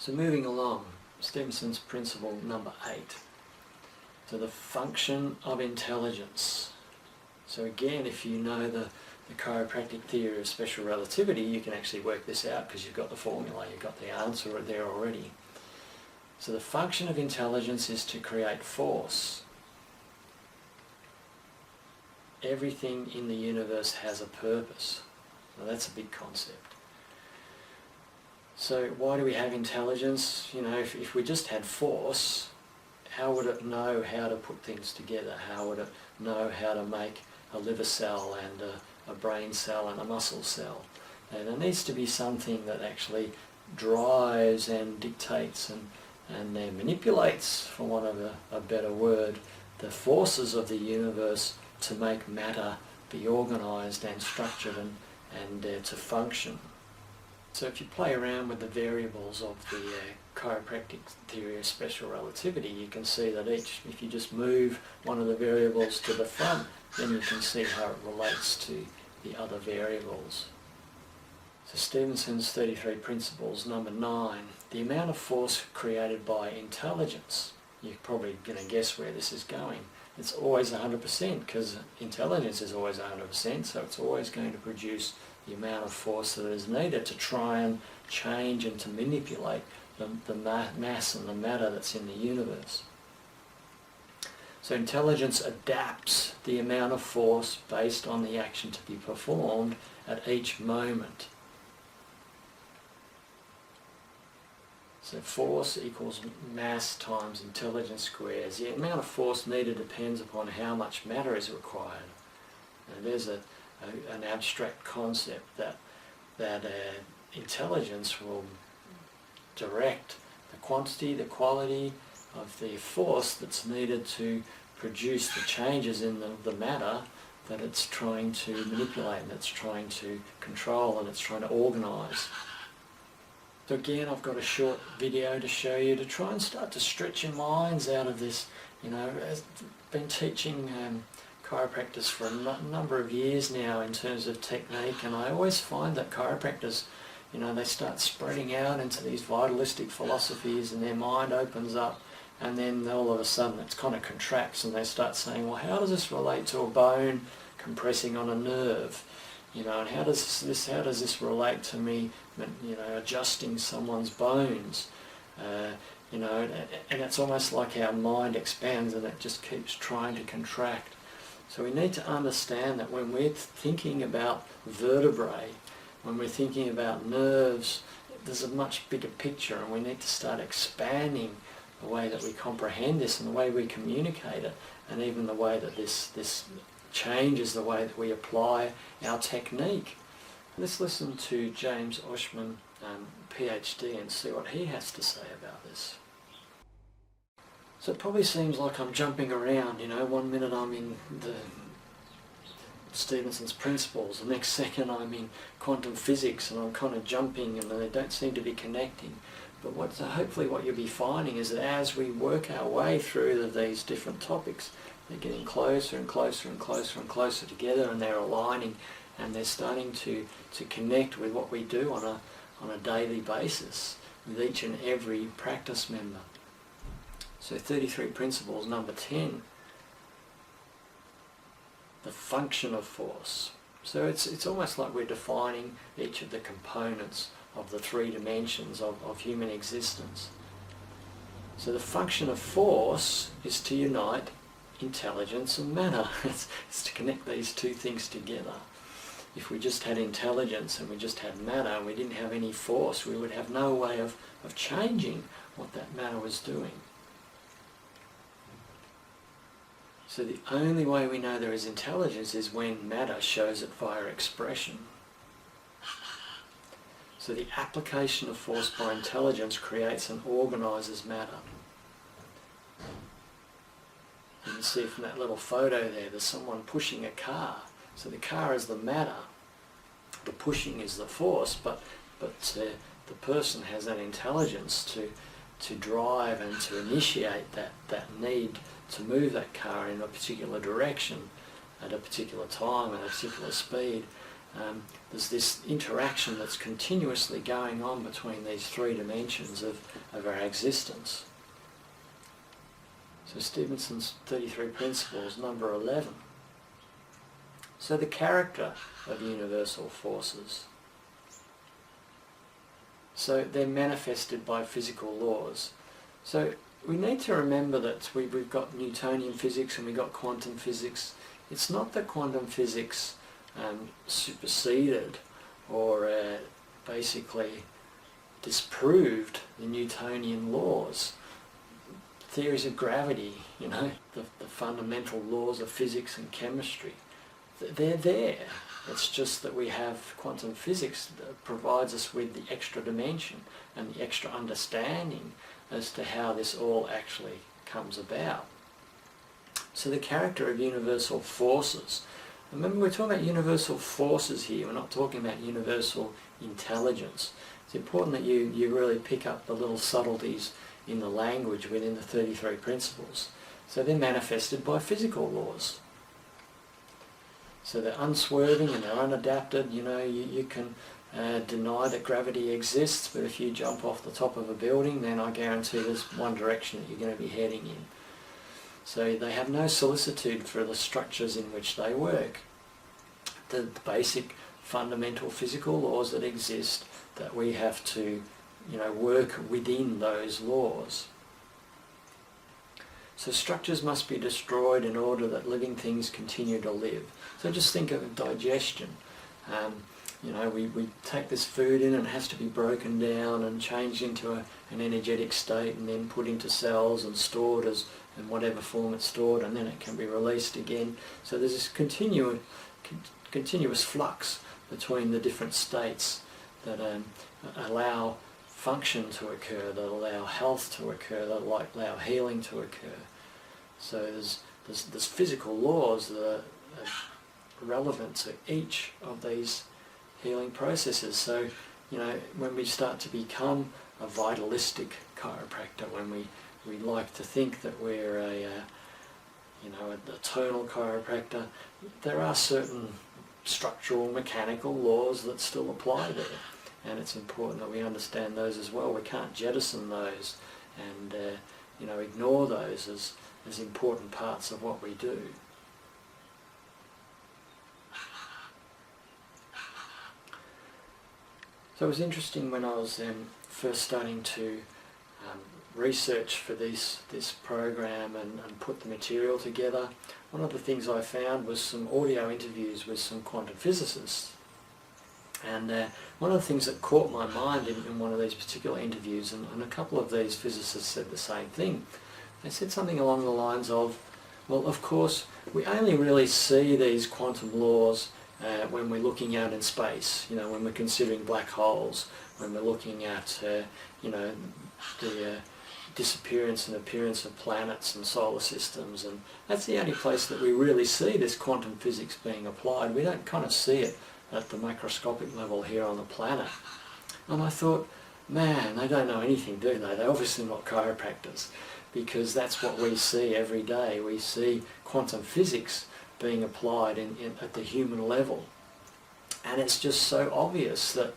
So moving along, Stephenson's principle number 8. So the function of intelligence. So again, if you know the chiropractic theory of special relativity, you can actually work this out because you've got the formula, you've got the answer there already. So the function of intelligence is to create force. Everything in the universe has a purpose. Now that's a big concept. So why do we have intelligence? You know, if we just had force, how would it know how to put things together? How would it know how to make a liver cell and a brain cell and a muscle cell? And there needs to be something that actually drives and dictates and then manipulates, for want of a better word, the forces of the universe to make matter be organised and structured and to function. So if you play around with the variables of the chiropractic theory of special relativity, you can see that if you just move one of the variables to the front, then you can see how it relates to the other variables. So Stephenson's 33 principles, number 9, the amount of force created by intelligence. You're probably going to guess where this is going. It's always 100% because intelligence is always 100%, so it's always going to produce the amount of force that is needed to try and change and to manipulate the mass and the matter that's in the universe. So intelligence adapts the amount of force based on the action to be performed at each moment. So force equals mass times intelligence squares. The amount of force needed depends upon how much matter is required. And there's an abstract concept that intelligence will direct the quantity, the quality of the force that's needed to produce the changes in the matter that it's trying to manipulate and it's trying to control and it's trying to organise. So again, I've got a short video to show you to try and start to stretch your minds out of this. You know, I've been teaching chiropractors for a number of years now in terms of technique, and I always find that chiropractors, you know, they start spreading out into these vitalistic philosophies and their mind opens up, and then all of a sudden it kind of contracts and they start saying, well, how does this relate to a bone compressing on a nerve? You know, and how does this relate to me, you know, adjusting someone's bones? You know, and it's almost like our mind expands and it just keeps trying to contract. So we need to understand that when we're thinking about vertebrae, when we're thinking about nerves, there's a much bigger picture, and we need to start expanding the way that we comprehend this and the way we communicate it, and even the way that this changes the way that we apply our technique. Let's listen to James Oschman, PhD, and see what he has to say about this. So it probably seems like I'm jumping around, you know, one minute I'm in the Stephenson's principles, the next second I'm in quantum physics, and I'm kind of jumping and they don't seem to be connecting. But hopefully what you'll be finding is that as we work our way through these different topics, they're getting closer and closer and closer and closer together, and they're aligning, and they're starting to connect with what we do on a daily basis with each and every practice member. So 33 principles, number 10, the function of force. So it's almost like we're defining each of the components of the 3 dimensions of human existence. So the function of force is to unite intelligence and matter. It's to connect these two things together. If we just had intelligence and we just had matter and we didn't have any force, we would have no way of changing what that matter was doing. So the only way we know there is intelligence is when matter shows it via expression. So the application of force by intelligence creates and organises matter. You can see from that little photo there's someone pushing a car. So the car is the matter, the pushing is the force, but the person has that intelligence to drive and to initiate that need to move that car in a particular direction at a particular time at a particular speed, there's this interaction that's continuously going on between these three dimensions of our existence. So Stephenson's 33 Principles, number 11. So the character of universal forces. So they're manifested by physical laws. So we need to remember that we've got Newtonian physics and we've got quantum physics. It's not that quantum physics superseded or basically disproved the Newtonian laws. Theories of gravity, the fundamental laws of physics and chemistry, they're there. It's just that we have quantum physics that provides us with the extra dimension and the extra understanding as to how this all actually comes about. So the character of universal forces. Remember, we're talking about universal forces here. We're not talking about universal intelligence. It's important that you really pick up the little subtleties in the language within the 33 principles. So they're manifested by physical laws. So they're unswerving and they're unadapted. You can deny that gravity exists, but if you jump off the top of a building, then I guarantee there's one direction that you're going to be heading in. So they have no solicitude for the structures in which they work. The basic fundamental physical laws that exist, that we have to work within those laws. So structures must be destroyed in order that living things continue to live. So just think of digestion. We take this food in and it has to be broken down and changed into an energetic state and then put into cells and stored in whatever form it's stored, and then it can be released again. So there's this continuous flux between the different states that allow function to occur, that allow health to occur, that allow healing to occur. So there's physical laws that are relevant to each of these healing processes. So when we start to become a vitalistic chiropractor, when we like to think that we're a tonal chiropractor, there are certain structural mechanical laws that still apply there. And it's important that we understand those as well. We can't jettison those and ignore those as important parts of what we do. So it was interesting when I was first starting to research for this program and put the material together. One of the things I found was some audio interviews with some quantum physicists. And one of the things that caught my mind in one of these particular interviews, and a couple of these physicists said the same thing, they said something along the lines of, well, of course, we only really see these quantum laws when we're looking out in space, when we're considering black holes, when we're looking at, the disappearance and appearance of planets and solar systems, and that's the only place that we really see this quantum physics being applied. We don't kind of see it at the microscopic level here on the planet. And I thought, man, they don't know anything, do they? They're obviously not chiropractors, because that's what we see every day. We see quantum physics being applied at the human level. And it's just so obvious that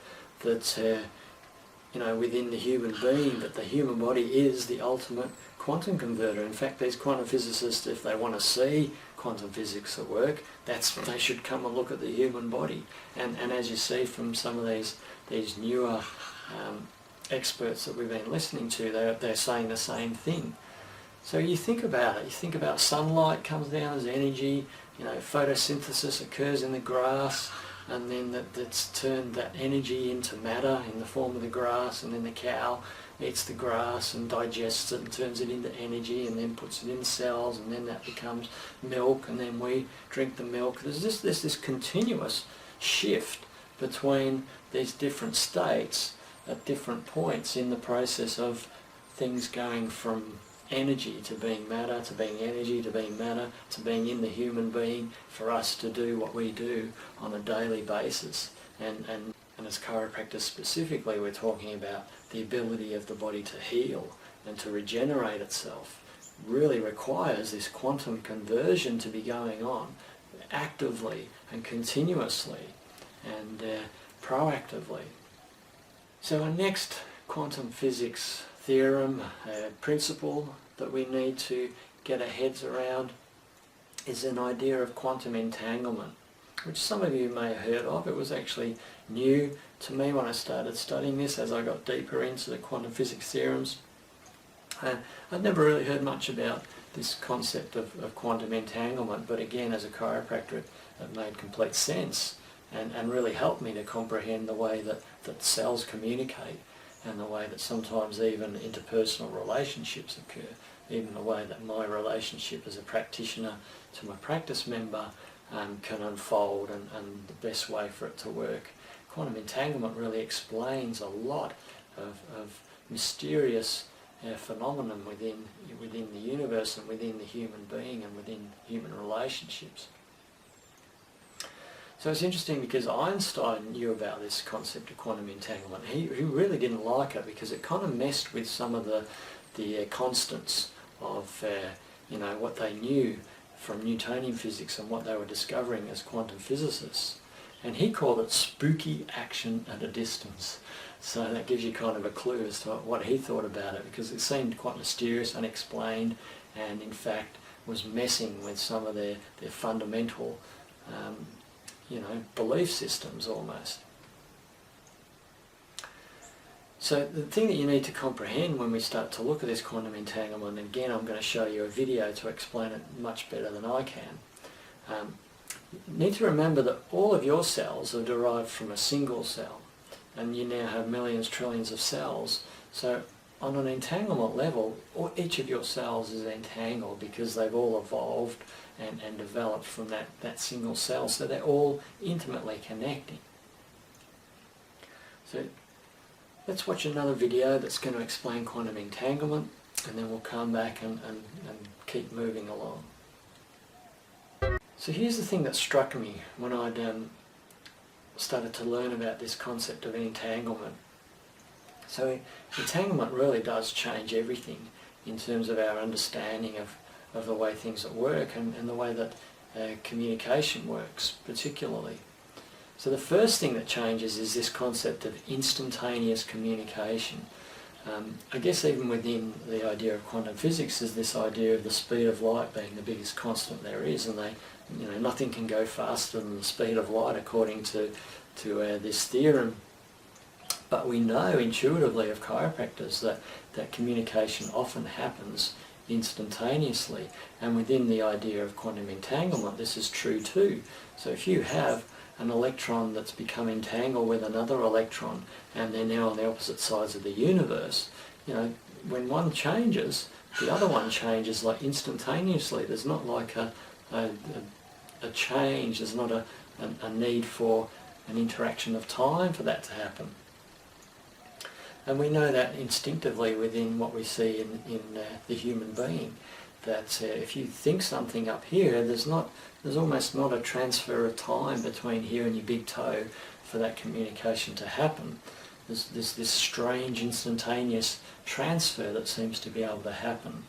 within the human being, that the human body is the ultimate quantum converter. In fact, these quantum physicists, if they want to see quantum physics at work, they should come and look at the human body. And as you see from some of these newer experts that we've been listening to, they're saying the same thing. So you think about it. You think about sunlight comes down as energy. Photosynthesis occurs in the grass, and then that's turned that energy into matter in the form of the grass, and then the cow eats the grass and digests it and turns it into energy and then puts it in cells, and then that becomes milk, and then we drink the milk. There's this continuous shift between these different states at different points in the process of things going from energy to being matter, to being energy, to being matter, to being in the human being, for us to do what we do on a daily basis. And as chiropractors specifically, we're talking about the ability of the body to heal and to regenerate itself. Really requires this quantum conversion to be going on actively and continuously. and proactively. So our next quantum physics theorem, principle that we need to get our heads around is an idea of quantum entanglement, which some of you may have heard of. It was actually new to me when I started studying this as I got deeper into the quantum physics theorems. I'd never really heard much about this concept of quantum entanglement, but again, as a chiropractor, it made complete sense and really helped me to comprehend the way that cells communicate and the way that sometimes even interpersonal relationships occur, even the way that my relationship as a practitioner to my practice member can unfold and the best way for it to work. Quantum entanglement really explains a lot of mysterious phenomenon within the universe and within the human being and within human relationships. So it's interesting because Einstein knew about this concept of quantum entanglement. He really didn't like it because it kind of messed with some of the constants of what they knew from Newtonian physics and what they were discovering as quantum physicists. And he called it spooky action at a distance. So that gives you kind of a clue as to what he thought about it, because it seemed quite mysterious, unexplained, and in fact was messing with some of their fundamental belief systems almost. So the thing that you need to comprehend when we start to look at this quantum entanglement, and again I'm going to show you a video to explain it much better than I can, you need to remember that all of your cells are derived from a single cell, and you now have millions, trillions of cells. So on an entanglement level, each of your cells is entangled because they've all evolved and developed from that single cell, so they're all intimately connecting. So let's watch another video that's going to explain quantum entanglement, and then we'll come back and keep moving along. So here's the thing that struck me when I'd started to learn about this concept of entanglement. So entanglement really does change everything in terms of our understanding of the way things work and the way that communication works particularly. So the first thing that changes is this concept of instantaneous communication. I guess even within the idea of quantum physics is this idea of the speed of light being the biggest constant there is, and nothing can go faster than the speed of light according to this theorem. But we know intuitively of chiropractors that communication often happens instantaneously, and within the idea of quantum entanglement this is true too. So if you have an electron that's become entangled with another electron and they're now on the opposite sides of the universe, when one changes, the other one changes like instantaneously. There's not like a change, there's not a need for an interaction of time for that to happen. And we know that instinctively within what we see in the human being, that if you think something up here, there's almost not a transfer of time between here and your big toe for that communication to happen. There's this strange instantaneous transfer that seems to be able to happen.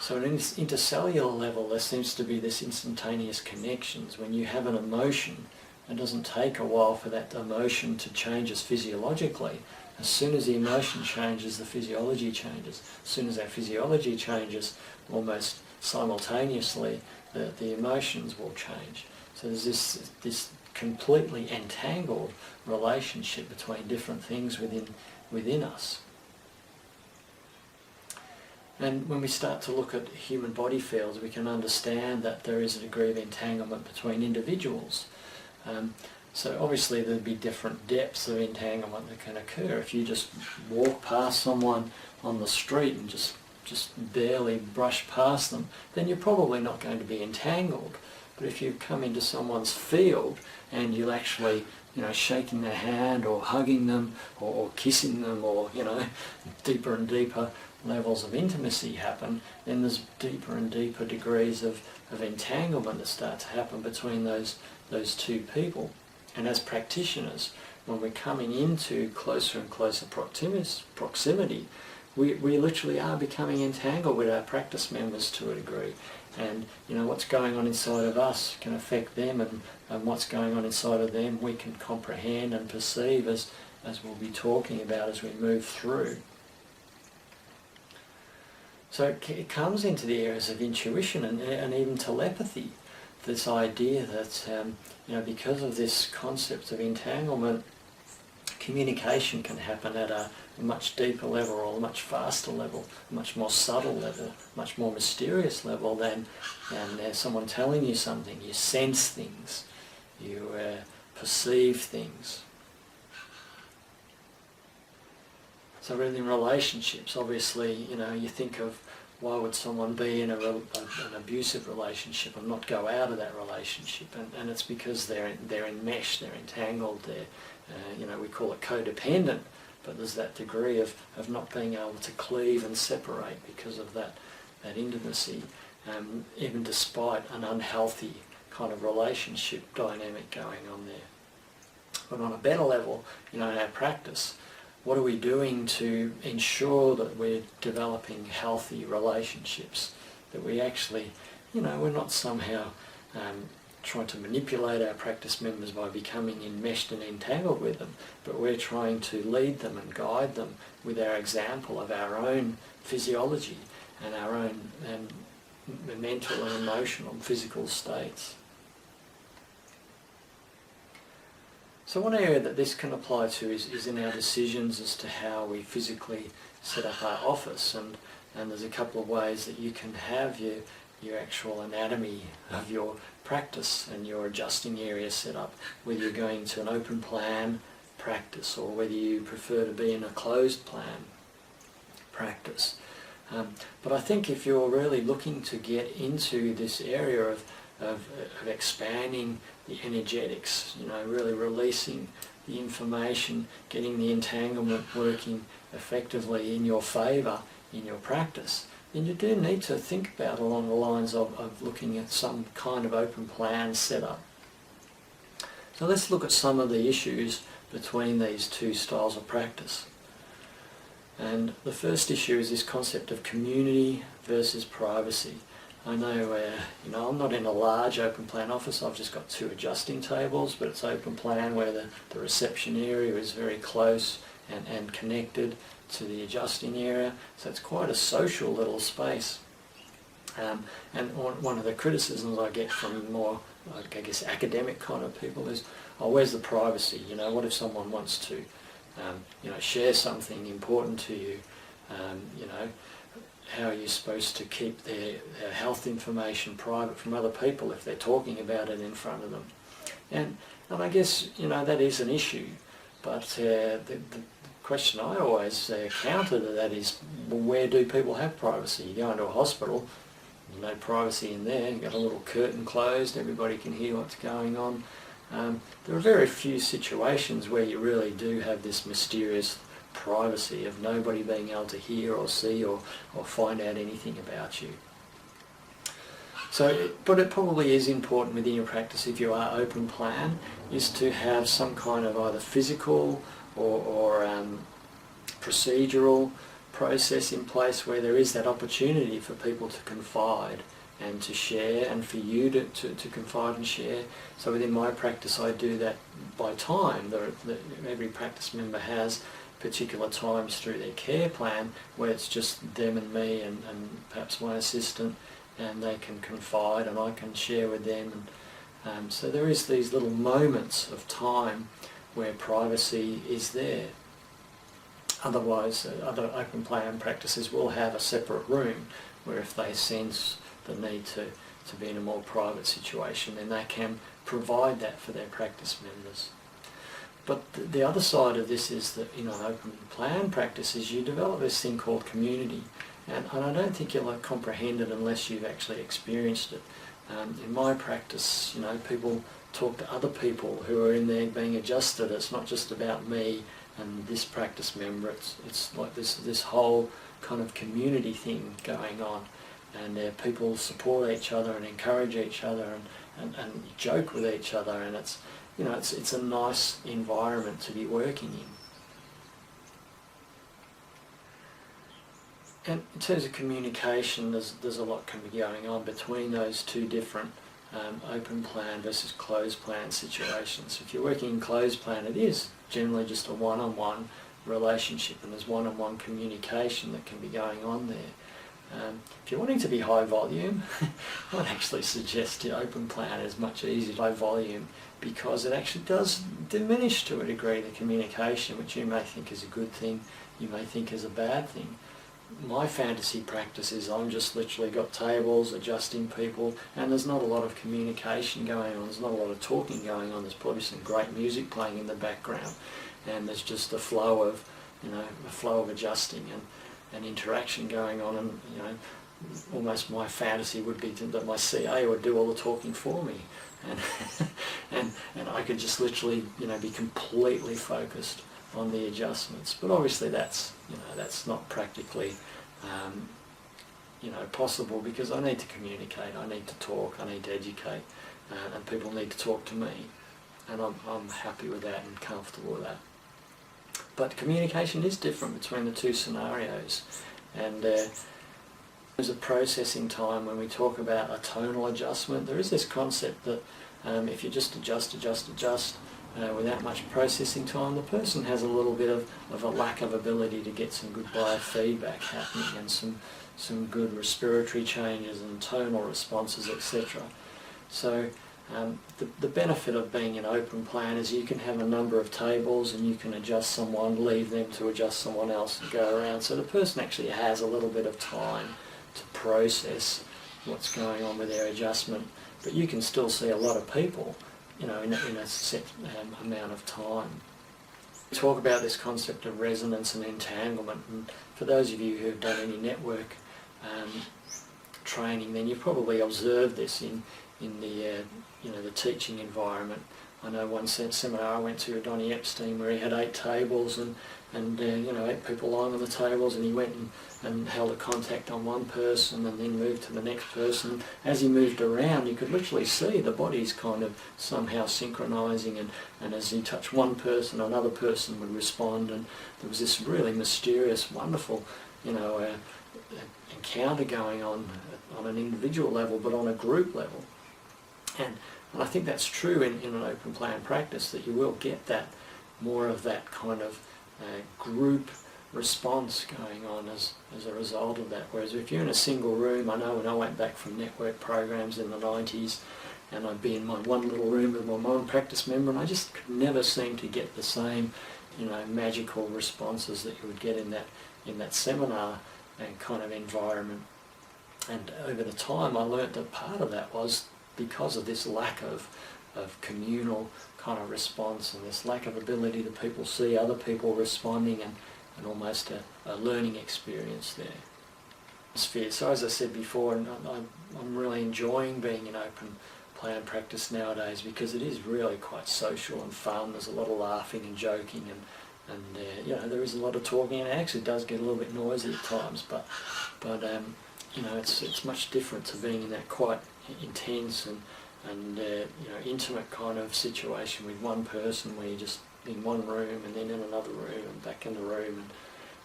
So at an intercellular level there seems to be this instantaneous connections. When you have an emotion, it doesn't take a while for that emotion to change us physiologically. As soon as the emotion changes, the physiology changes. As soon as that physiology changes, almost simultaneously, the emotions will change. So there's this completely entangled relationship between different things within us. And when we start to look at human body fields, we can understand that there is a degree of entanglement between individuals. So obviously there'd be different depths of entanglement that can occur. If you just walk past someone on the street and just barely brush past them, then you're probably not going to be entangled. But if you come into someone's field and you're actually, shaking their hand or hugging them or kissing them, or, deeper and deeper levels of intimacy happen, then there's deeper and deeper degrees of entanglement that start to happen between those two people. And as practitioners, when we're coming into closer and closer proximity, we literally are becoming entangled with our practice members to a degree. And what's going on inside of us can affect them, and what's going on inside of them we can comprehend and perceive, as we'll be talking about as we move through. So it comes into the areas of intuition and even telepathy, this idea that because of this concept of entanglement, communication can happen at a much deeper level, or a much faster level, a much more subtle level, much more mysterious level than someone telling you something. You sense things, you perceive things. So really in relationships, obviously, you think of, why would someone be in an abusive relationship and not go out of that relationship? And it's because they're enmeshed, they're entangled, we call it codependent, but there's that degree of not being able to cleave and separate because of that intimacy, even despite an unhealthy kind of relationship dynamic going on there. But on a better level, in our practice, what are we doing to ensure that we're developing healthy relationships? That we actually, we're not somehow trying to manipulate our practice members by becoming enmeshed and entangled with them, but we're trying to lead them and guide them with our example of our own physiology and our own mental and emotional and physical states. So one area that this can apply to is in our decisions as to how we physically set up our office, and there's a couple of ways that you can have your actual anatomy of your practice and your adjusting area set up, whether you're going to an open plan practice or whether you prefer to be in a closed plan practice. But I think if you're really looking to get into this area of expanding the energetics, really releasing the information, getting the entanglement working effectively in your favour in your practice, then you do need to think about along the lines of looking at some kind of open plan setup. So let's look at some of the issues between these two styles of practice. And the first issue is this concept of community versus privacy. I know, I'm not in a large open plan office. I've just got 2 adjusting tables, but it's open plan where the reception area is very close and connected to the adjusting area. So it's quite a social little space. And one of the criticisms I get from more, I guess, academic kind of people is, where's the privacy? What if someone wants to, share something important to you? How are you supposed to keep their health information private from other people if they're talking about it in front of them? And I guess, that is an issue, but the question I always counter to that is, well, where do people have privacy? You go into a hospital, there's no privacy in there, you've got a little curtain closed, everybody can hear what's going on. There are very few situations where you really do have this mysterious privacy of nobody being able to hear or see or find out anything about you. So, but it probably is important within your practice, if you are open plan, is to have some kind of either physical or procedural process in place where there is that opportunity for people to confide and to share, and for you to confide and share. So within my practice I do that by time. Every practice member has particular times through their care plan where it's just them and me and perhaps my assistant, and they can confide and I can share with them. And so there is these little moments of time where privacy is there. Otherwise, other open plan practices will have a separate room where if they sense the need to be in a more private situation, then they can provide that for their practice members. But the other side of this is that in an open plan practice is you develop this thing called community, and I don't think you'll comprehend it unless you've actually experienced it. In my practice, people talk to other people who are in there being adjusted. It's not just about me and this practice member. It's like this whole kind of community thing going on, and people support each other and encourage each other and joke with each other, and it's a nice environment to be working in. And in terms of communication, there's a lot can be going on between those two different open plan versus closed plan situations. If you're working in closed plan, it is generally just a one-on-one relationship, and there's one-on-one communication that can be going on there. If you're wanting to be high volume, I'd actually suggest the open plan is much easier low volume, because it actually does diminish to a degree the communication, which you may think is a good thing, you may think is a bad thing. My fantasy practice is I'm just literally got tables, adjusting people, and there's not a lot of communication going on, there's not a lot of talking going on, there's probably some great music playing in the background, and there's just a flow of, a flow of adjusting and interaction going on, and, almost my fantasy would be that my CA would do all the talking for me, and I could just literally, be completely focused on the adjustments. But obviously that's not practically possible, because I need to communicate, I need to talk, I need to educate, and people need to talk to me, and I'm happy with that and comfortable with that. But communication is different between the two scenarios, and there's a processing time. When we talk about a tonal adjustment, there is this concept that if you just adjust without much processing time, the person has a little bit of a lack of ability to get some good biofeedback happening, and some good respiratory changes and tonal responses, etc. So the benefit of being an open plan is you can have a number of tables, and you can adjust someone, leave them to adjust someone else, and go around. So the person actually has a little bit of time to process what's going on with their adjustment, but you can still see a lot of people in a set amount of time. We talk about this concept of resonance and entanglement, and for those of you who have done any network training, then you've probably observed this in the the teaching environment. I know one seminar I went to at Donnie Epstein, where he had 8 tables and 8 people lying on the tables, and he went and held a contact on one person and then moved to the next person. As he moved around, you could literally see the bodies kind of somehow synchronizing, and as he touched one person, another person would respond, and there was this really mysterious, wonderful, encounter going on an individual level, but on a group level. And I think that's true in an open plan practice, that you will get that, more of that kind of group response going on as a result of that. Whereas if you're in a single room, I know when I went back from network programs in the 90s, and I'd be in my one little room with my one practice member, and I just could never seem to get the same, magical responses that you would get in that seminar and kind of environment. And over the time, I learnt that part of that was because of this lack of communal kind of response, and this lack of ability to people see other people responding, and almost a learning experience there. So as I said before, I'm really enjoying being in open plan practice nowadays, because it is really quite social and fun. There's a lot of laughing and joking, and there is a lot of talking, and it actually does get a little bit noisy at times, but it's much different to being in that quite intense and intimate kind of situation with one person, where you're just in one room and then in another room and back in the room.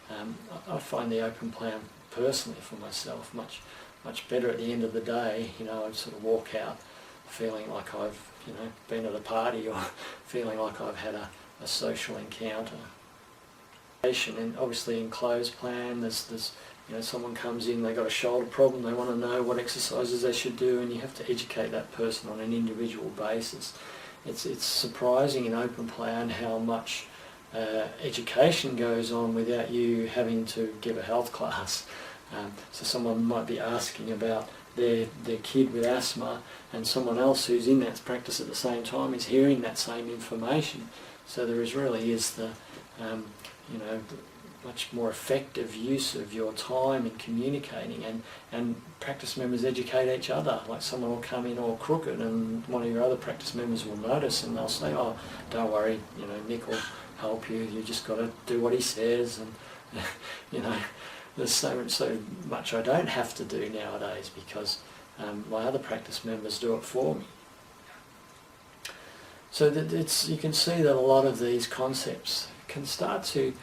And I find the open plan personally for myself much better at the end of the day. I'd sort of walk out feeling like I've been at a party, or feeling like I've had a social encounter. And obviously in closed plan, there's someone comes in, they've got a shoulder problem, they want to know what exercises they should do, and you have to educate that person on an individual basis. It's surprising in open plan how much education goes on without you having to give a health class. So someone might be asking about their kid with asthma, and someone else who's in that practice at the same time is hearing that same information. So there really is the much more effective use of your time in communicating, and practice members educate each other. Like someone will come in all crooked, and one of your other practice members will notice, and they'll say, "Oh, don't worry, Nick will help you. You just got to do what he says." And there's so much I don't have to do nowadays, because my other practice members do it for me. So that you can see that a lot of these concepts can start to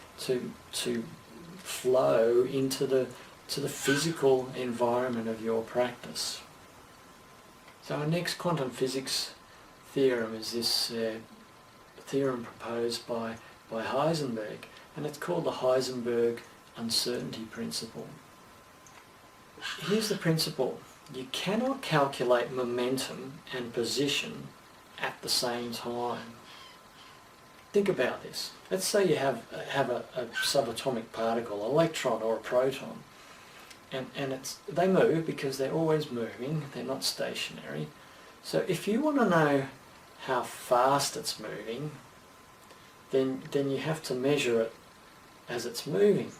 flow into the to the physical environment of your practice. So our next quantum physics theorem is this theorem proposed by Heisenberg, and it's called the Heisenberg uncertainty principle. Here's the principle. You cannot calculate momentum and position at the same time. Think about this. Let's say you have a subatomic particle, electron or a proton, and they move because they're always moving, they're not stationary. So if you want to know how fast it's moving, then you have to measure it as it's moving.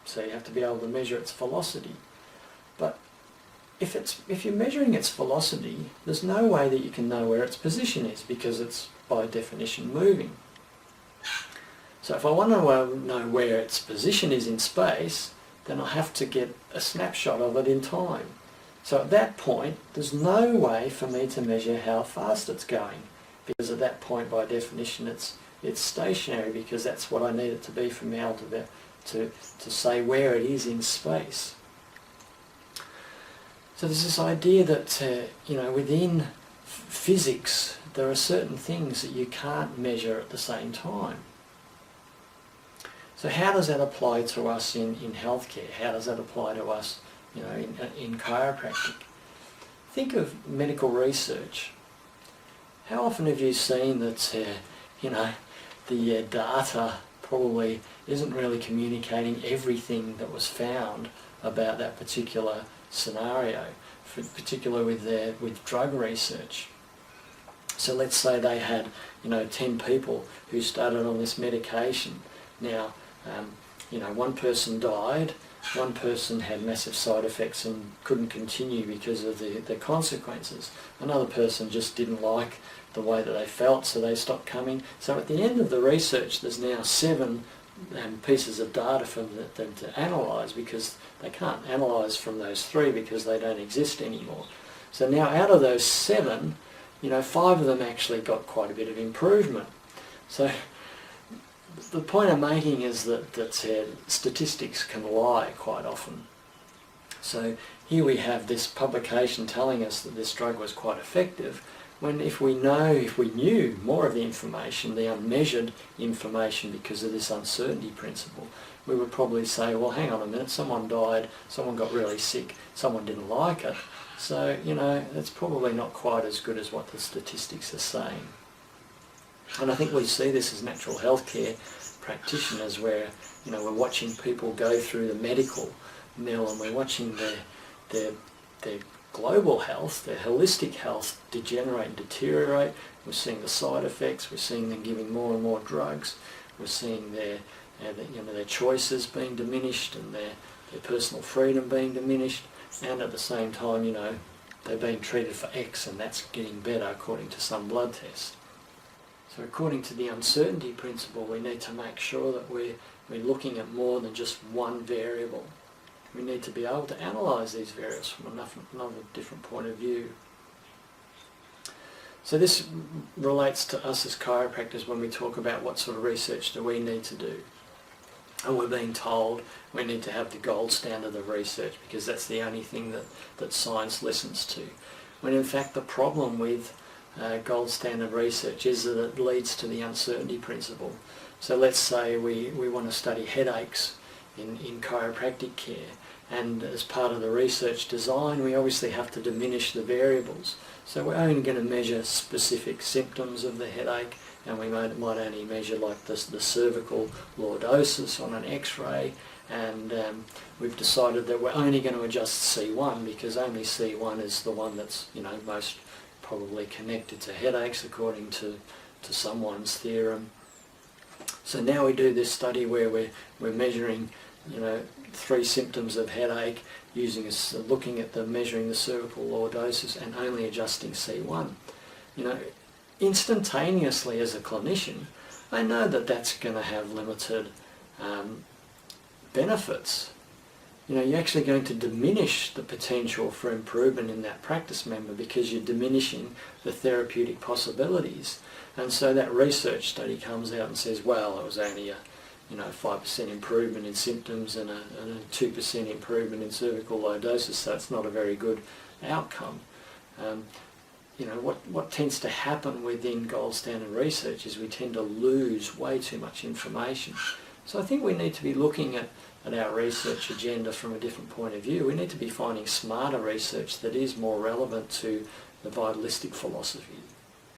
So you have to be able to measure its velocity. But if you're measuring its velocity, there's no way that you can know where its position is because it's by definition moving. So if I want to know where its position is in space, then I have to get a snapshot of it in time. So at that point, there's no way for me to measure how fast it's going, because at that point, by definition, it's stationary, because that's what I need it to be for me able to say where it is in space. So there's this idea that within physics there are certain things that you can't measure at the same time. So how does that apply to us in healthcare? How does that apply to us in chiropractic? Think of medical research. How often have you seen that the data probably isn't really communicating everything that was found about that particular scenario, particularly with drug research? So let's say they had 10 people who started on this medication. Now one person died, one person had massive side effects and couldn't continue because of the consequences. Another person just didn't like the way that they felt, so they stopped coming. So at the end of the research, there's now 7 pieces of data for them to analyse, because they can't analyse from those 3 because they don't exist anymore. So now out of those 7, 5 of them actually got quite a bit of improvement. So the point I'm making is that statistics can lie quite often. So here we have this publication telling us that this drug was quite effective, when if we knew more of the information, the unmeasured information, because of this uncertainty principle, we would probably say, well, hang on a minute, someone died, someone got really sick, someone didn't like it. So, that's probably not quite as good as what the statistics are saying. And I think we see this as natural healthcare practitioners, where we're watching people go through the medical mill, and we're watching their global health, their holistic health degenerate and deteriorate. We're seeing the side effects, we're seeing them giving more and more drugs, we're seeing their choices being diminished and their personal freedom being diminished, and at the same time, they're being treated for X and that's getting better according to some blood test. So according to the uncertainty principle, we need to make sure that we're looking at more than just one variable. We need to be able to analyse these variables from another different point of view. So this relates to us as chiropractors when we talk about what sort of research do we need to do. And we're being told we need to have the gold standard of research because that's the only thing that science listens to. When in fact the problem with gold standard research is that it leads to the uncertainty principle. So let's say we want to study headaches in chiropractic care, and as part of the research design we obviously have to diminish the variables. So we're only going to measure specific symptoms of the headache, and we might only measure like the cervical lordosis on an x-ray, and we've decided that we're only going to adjust C1 because only C1 is the one that's most probably connected to headaches according to someone's theorem. So now we do this study where we're measuring 3 symptoms of headache, looking at measuring the cervical lordosis and only adjusting C1. Instantaneously as a clinician, I know that that's going to have limited benefits. You're actually going to diminish the potential for improvement in that practice member because you're diminishing the therapeutic possibilities. And so that research study comes out and says, well, it was only a 5% improvement in symptoms and a 2% improvement in cervical lordosis, so it's not a very good outcome. What tends to happen within gold standard research is we tend to lose way too much information. So I think we need to be looking at our research agenda from a different point of view. We need to be finding smarter research that is more relevant to the vitalistic philosophy.